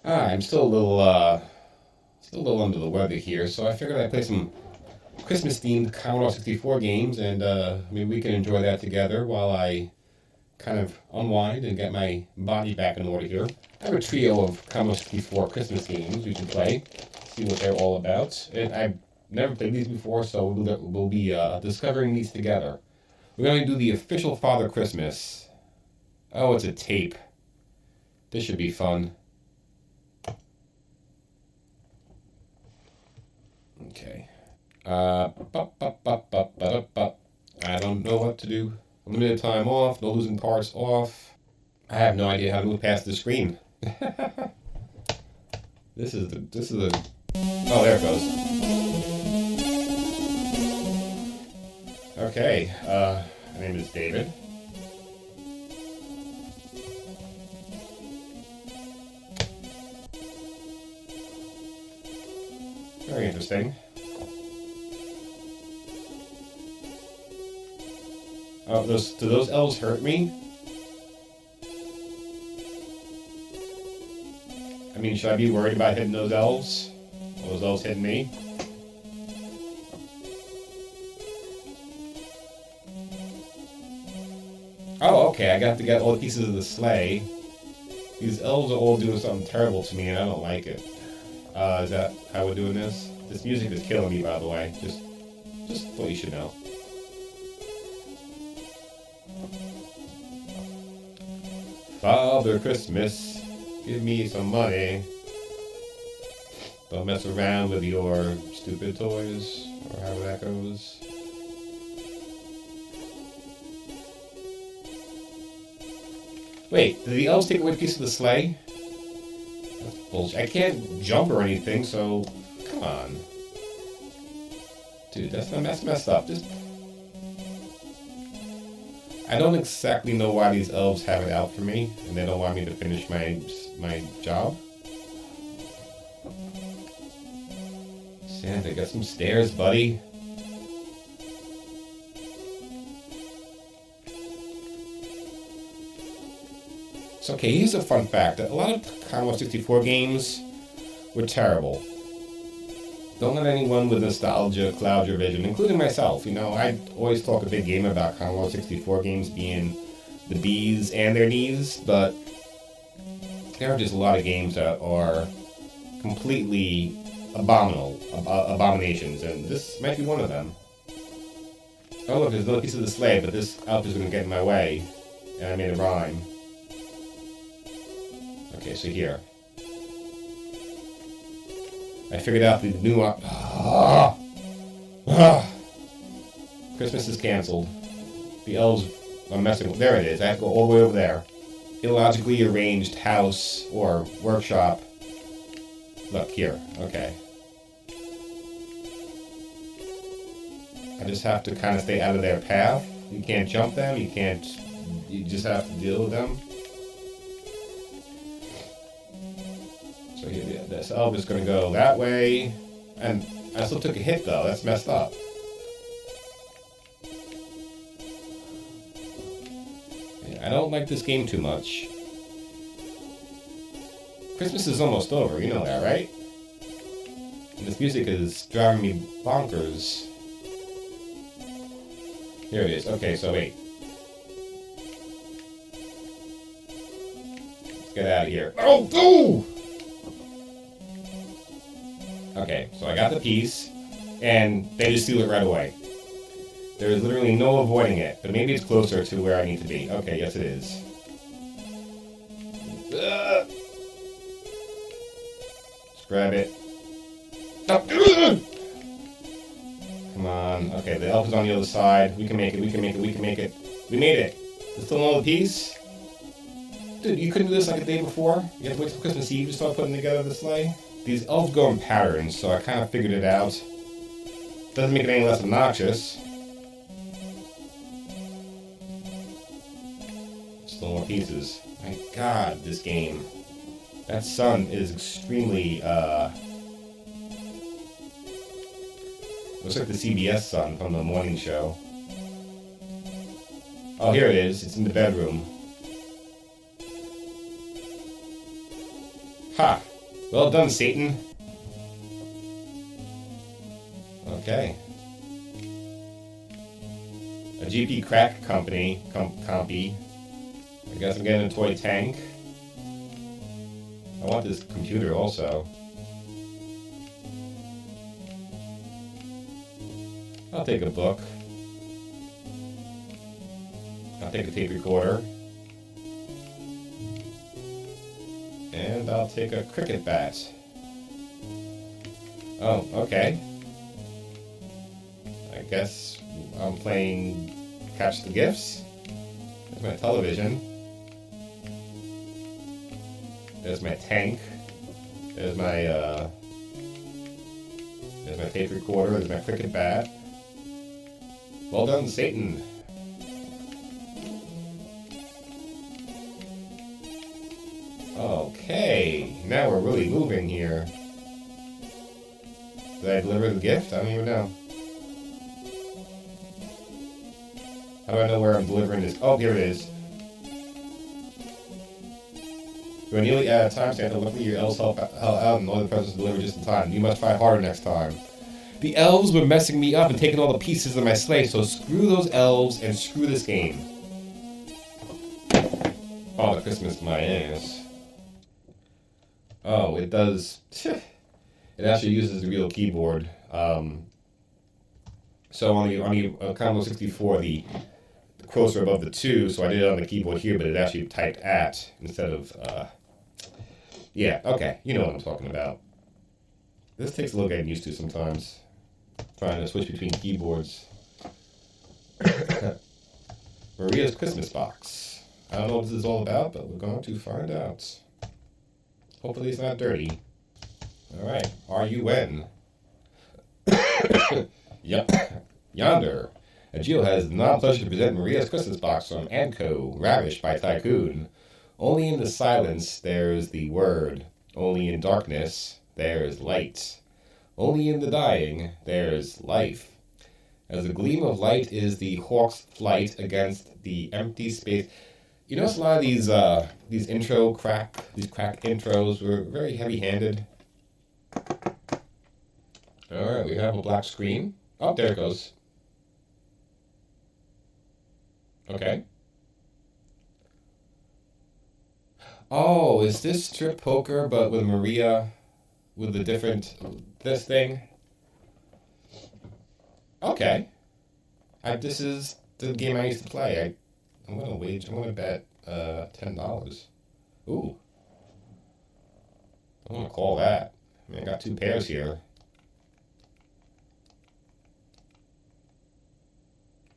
I'm still a little under the weather here, so I figured I'd play some Christmas-themed Commodore 64 games, and maybe we can enjoy that together while I kind of unwind and get my body back in order here. I have a trio of Commodore 64 Christmas games we can play, see what they're all about. And I've never played these before, so we'll be discovering these together. We're going to do the official Father Christmas. Oh, it's a tape. This should be fun. Okay. I don't know what to do. Limited time off, no losing parts off. I have no idea how to move past the screen. This is the. Oh, there it goes. Okay. My name is David. Very interesting. Oh, do those elves hurt me? I mean, should I be worried about hitting those elves? Or those elves hitting me? Oh, okay, I got to get all the pieces of the sleigh. These elves are all doing something terrible to me, and I don't like it. Is that how we're doing this? This music is killing me, by the way. Just what you should know. Father Christmas, give me some money. Don't mess around with your stupid toys, or however that goes. Wait, did the elves take away a piece of the sleigh? That's bullshit. I can't jump or anything, so come on. Dude, that's messed up. I don't exactly know why these elves have it out for me, and they don't want me to finish my job. Santa, get some stairs, buddy. So, okay, here's a fun fact. A lot of Commodore 64 games were terrible. Don't let anyone with nostalgia cloud your vision, including myself. You know, I always talk a big game about Commodore 64 games being the bees and their knees, but there are just a lot of games that are completely abominations, and this might be one of them. Oh look, there's another piece of the sleigh, but this elf is going to get in my way, and I made a rhyme. Okay, so here. I figured out the new Christmas is canceled. The elves are messing with. There it is. I have to go all the way over there. Illogically arranged house or workshop. Look here. Okay. I just have to kind of stay out of their path. You can't jump them. You can't. You just have to deal with them. So here, this elf is going to go that way, and I still took a hit though. That's messed up. Yeah, I don't like this game too much. Christmas is almost over, you know that, right? And this music is driving me bonkers. Here it is. Okay, so wait. Let's get out of here. Oh, ooh! Okay, so I got the piece, and they just steal it right away. There is literally no avoiding it, but maybe it's closer to where I need to be. Okay, yes it is. Just grab it. Come on. Okay, the elf is on the other side. We can make it, we can make it, we can make it. We made it. There's still another piece? Dude, you couldn't do this like a day before? You have to wait till Christmas Eve to start putting together the sleigh? These elves go in patterns, so I kind of figured it out. Doesn't make it any less obnoxious. Still more pieces. My god, this game. That sun is extremely, looks like the CBS sun from the morning show. Oh, here it is. It's in the bedroom. Ha! Well done, Satan. Okay. A GP crack company, compy. I guess I'm getting a toy tank. I want this computer also. I'll take a book. I'll take a tape recorder. And I'll take a cricket bat. Oh, okay. I guess I'm playing Catch the Gifts. There's my television. There's my tank. There's my tape recorder. There's my cricket bat. Well done, Satan. Okay, now we're really moving here. Did I deliver the gift? I don't even know. How do I know where I'm delivering this? Oh, here it is. We're nearly out of time, Santa. Luckily your elves help out and all the presents delivered just in time. You must try harder next time. The elves were messing me up and taking all the pieces of my sleigh, so screw those elves and screw this game. Father Christmas my ass. Oh, it does. It actually uses the real keyboard. So on the Commodore 64, the quotes are above the 2, so I did it on the keyboard here, but it actually typed at instead of. Yeah, okay, you know what I'm talking about. This takes a little getting used to sometimes. Trying to switch between keyboards. Maria's Christmas box. I don't know what this is all about, but we're going to find out. Hopefully it's not dirty. Alright, R-U-N. Yep. Yonder. Agile has the non-pleasure to present Maria's Christmas box from Anco, ravished by Tycoon. Only in the silence there's the word. Only in darkness there's light. Only in the dying there's life. As a gleam of light is the hawk's flight against the empty space. You notice a lot of these crack intros were very heavy-handed. Alright, we have a black screen. Oh, there it goes. Okay. Oh, is this strip poker but with Maria with the different this thing? Okay. This is the game I used to play. I'm gonna bet $10. Ooh. I'm gonna call that. I mean, I got 2 pairs here.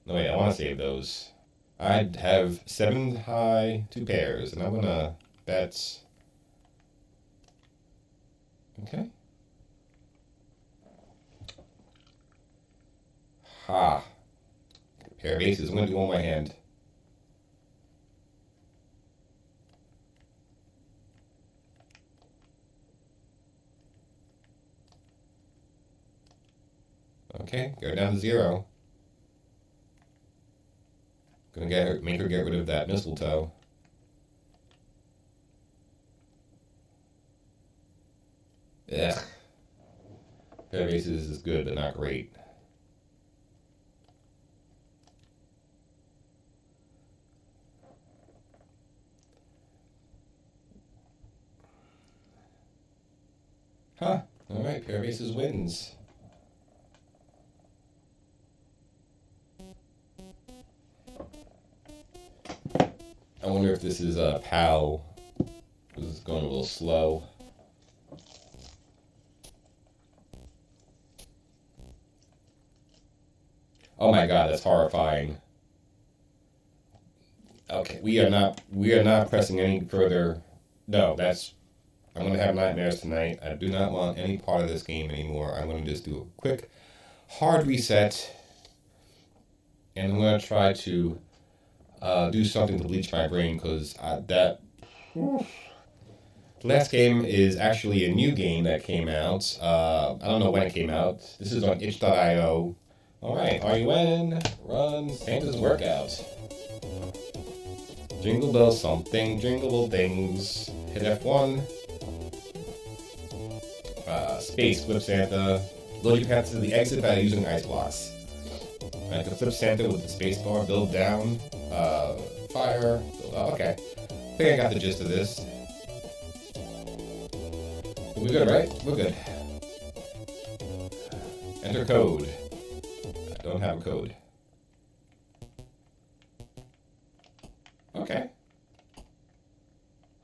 No wait, I wanna save those. I'd have 7 high, 2 pairs, and I'm gonna bet. Okay. Ha. Pair of aces. I'm gonna do one by hand. Okay, go down to 0. Gonna make her get rid of that mistletoe. Ugh. Pair of aces is good, but not great. Huh. Alright, pair of aces wins. I wonder if this is PAL. This is going a little slow. Oh my god, that's horrifying. Okay, we are not pressing any further. No, I'm gonna have nightmares tonight. I do not want any part of this game anymore. I'm gonna just do a quick hard reset, and I'm gonna try to do something to bleach my brain, because the last game is actually a new game that came out. I don't know when it came out. This is on itch.io. Alright, are you in? Run Santa's workout. Jingle bells something, jingle things. Hit F1. Space, flip Santa. Load your path to the exit by using ice blocks. I can flip Santa with the space bar, build down, fire, build up. Okay. I think I got the gist of this. We're good, right? We're good. Enter code. I don't have a code. Okay.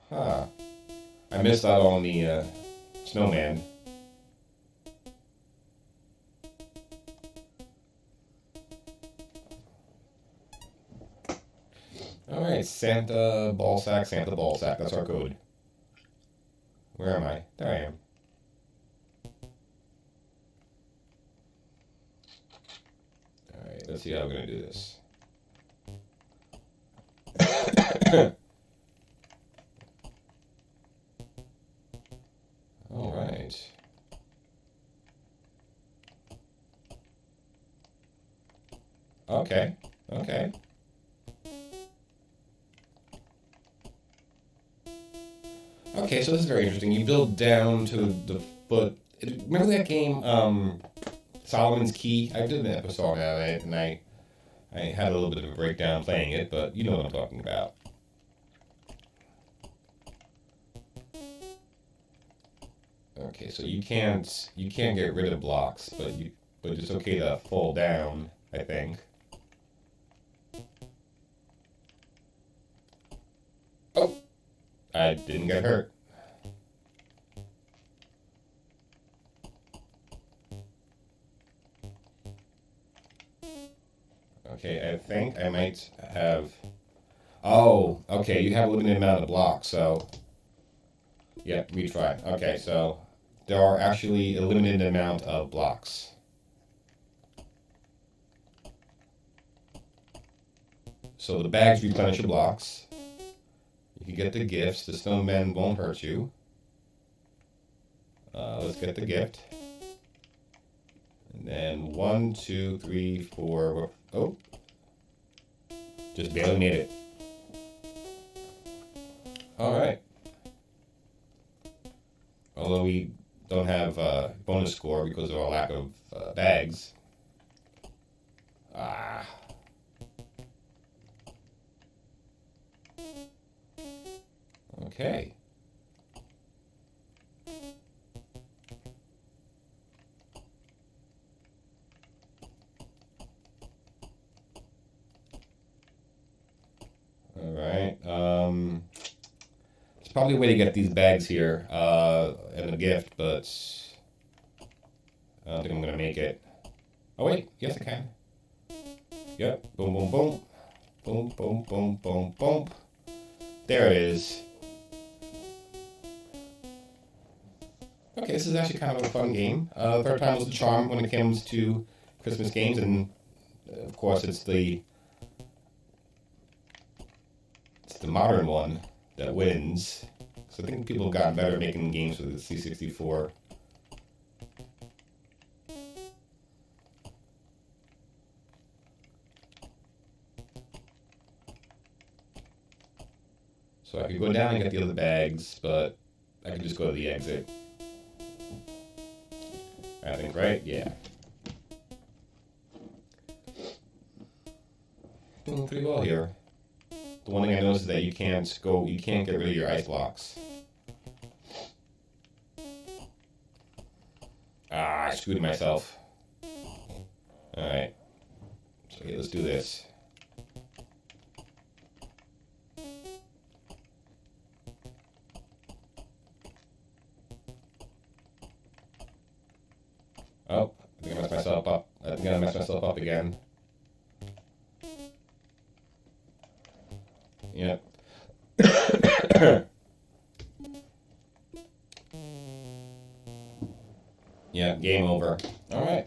Huh. I missed out on the snowman. Alright, Santa Ballsack, Santa Ballsack. That's our code. Where am I? There I am. Alright, let's see how we're going to do this. Alright. Okay, okay. Okay, so this is very interesting. You build down to the foot. Remember that game, Solomon's Key? I did an episode on it, and I had a little bit of a breakdown playing it, but you know what I'm talking about. Okay, so you can't get rid of blocks, but it's okay to fall down, I think. Oh, I didn't get hurt. Okay, I think I might have... Oh, okay, you have a limited amount of blocks, so... Yeah, retry. Okay, so there are actually a limited amount of blocks. So the bags replenish your blocks. You can get the gifts. The snowmen won't hurt you. Let's get the gift. And then 1, 2, 3, 4. Oh, just barely made it. All right. Although we don't have a bonus score because of our lack of bags. Ah. Okay. All right. There's probably a way to get these bags here and a gift, but I don't think I'm gonna make it. Oh wait, yes I can. Yep. Boom, boom, boom, boom, boom, boom, boom, boom. There it is. Okay, this is actually kind of a fun game. Third time was the charm when it comes to Christmas games, and of course it's the modern one that wins. So I think people have gotten better at making games for the C64. So I could go down and get the other bags, but I could just go to the exit. I think, right? Yeah. Doing pretty well here. The one thing I noticed is that you can't get rid of your ice blocks. Ah, I screwed myself. Alright. So okay, let's do this. Oh, I think I messed myself up. I think I messed myself up again. Yep. Yeah, game over. Alright.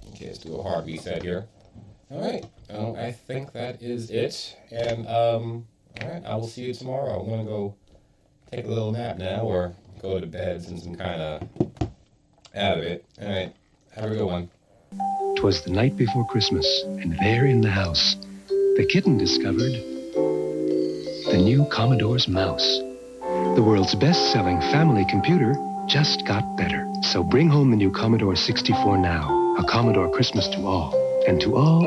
Okay, let's do a hard reset here. Alright, I think that is it. And, alright, I will see you tomorrow. I'm gonna go take a little nap now, or go to bed since I'm kinda out of it. Alright, have a good one. 'Twas the night before Christmas, and there in the house, the kitten discovered the new Commodore's mouse. The world's best-selling family computer just got better. So bring home the new Commodore 64 now. A Commodore Christmas to all. And to all,